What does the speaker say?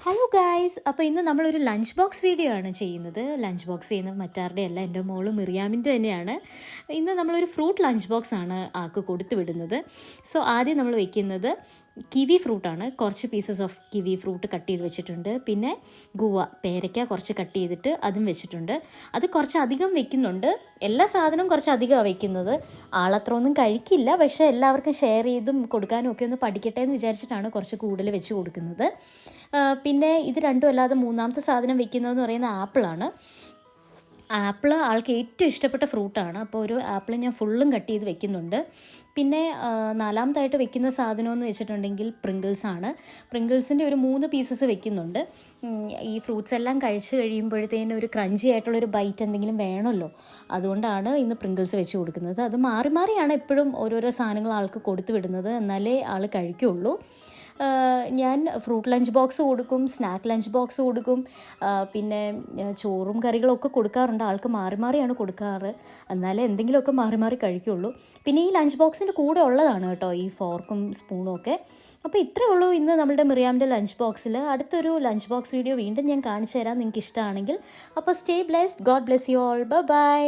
Hello guys, അപ്പോൾ ഇന്ന് നമ്മളൊരു ലഞ്ച് ബോക്സ് വീഡിയോ ആണ് ചെയ്യുന്നത്. ലഞ്ച് ബോക്സ് ചെയ്യുന്നത് മറ്റാരുടെ അല്ല, എൻ്റെ മോള് മിറിയാമിൻ്റെ തന്നെയാണ്. ഇന്ന് നമ്മളൊരു ഫ്രൂട്ട് ലഞ്ച് ബോക്സ് ആണ് ആൾക്ക് കൊടുത്തു വിടുന്നത്. സോ ആദ്യം നമ്മൾ വെക്കുന്നത് കിവി ഫ്രൂട്ടാണ്. കുറച്ച് pieces of kiwi fruit cut ചെയ്ത് വെച്ചിട്ടുണ്ട്. പിന്നെ ഗുവ പേരയ്ക്ക കുറച്ച് കട്ട് ചെയ്തിട്ട് അതും വെച്ചിട്ടുണ്ട്. അത് കുറച്ച് അധികം വെക്കുന്നുണ്ട്. എല്ലാ സാധനവും കുറച്ച് അധികമാണ് വെക്കുന്നത്. ആളത്ര ഒന്നും കഴിക്കില്ല, പക്ഷേ എല്ലാവർക്കും ഷെയർ ചെയ്തും കൊടുക്കാനും ഒക്കെ ഒന്ന് പഠിക്കട്ടെ എന്ന് വിചാരിച്ചിട്ടാണ് കുറച്ച് കൂടുതൽ വെച്ച് കൊടുക്കുന്നത്. പിന്നെ ഇത് രണ്ടും അല്ലാതെ മൂന്നാമത്തെ സാധനം വെക്കുന്നതെന്ന് പറയുന്നത് ആപ്പിളാണ്. ആപ്പിൾ ആൾക്ക് ഏറ്റവും ഇഷ്ടപ്പെട്ട ഫ്രൂട്ടാണ്. അപ്പോൾ ഒരു ആപ്പിൾ ഞാൻ ഫുള്ളും കട്ട് ചെയ്ത് വെക്കുന്നുണ്ട്. പിന്നെ നാലാമതായിട്ട് വെക്കുന്ന സാധനമെന്ന് വെച്ചിട്ടുണ്ടെങ്കിൽ പ്രിങ്കിൾസാണ്. പ്രിങ്കിൾസിൻ്റെ ഒരു 3 പീസസ് വെക്കുന്നുണ്ട്. ഈ ഫ്രൂട്ട്സ് എല്ലാം കഴിച്ച് കഴിയുമ്പോഴത്തേനും ഒരു ക്രഞ്ചി ആയിട്ടുള്ളൊരു ബൈറ്റ് എന്തെങ്കിലും വേണമല്ലോ, അതുകൊണ്ടാണ് ഇന്ന് പ്രിങ്കിൾസ് വെച്ച് കൊടുക്കുന്നത്. അത് മാറി മാറിയാണ് എപ്പോഴും ഓരോരോ സാധനങ്ങൾ ആൾക്ക് കൊടുത്തു വിടുന്നത്, എന്നാലേ ആൾ കഴിക്കുള്ളൂ. ഞാൻ ഫ്രൂട്ട് ലഞ്ച് ബോക്സ് കൊടുക്കും, സ്നാക്ക് ലഞ്ച് ബോക്സ് കൊടുക്കും, പിന്നെ ചോറും കറികളൊക്കെ കൊടുക്കാറുണ്ട്. ആൾക്ക് മാറി മാറിയാണ് കൊടുക്കാറ്, എന്നാലേ എന്തെങ്കിലുമൊക്കെ മാറി മാറി കഴിക്കുള്ളൂ. പിന്നെ ഈ ലഞ്ച് ബോക്സിൻ്റെ കൂടെ ഉള്ളതാണ് കേട്ടോ ഈ ഫോർക്കും സ്പൂണും ഒക്കെ. അപ്പോൾ ഇത്രയേ ഉള്ളൂ ഇന്ന് നമ്മുടെ മിറിയാമിൻ്റെ ലഞ്ച് ബോക്സിൽ. അടുത്തൊരു ലഞ്ച് ബോക്സ് വീഡിയോ വീണ്ടും ഞാൻ കാണിച്ചു തരാം നിങ്ങൾക്ക് ഇഷ്ടമാണെങ്കിൽ. അപ്പോൾ stay blessed, God bless you all, by.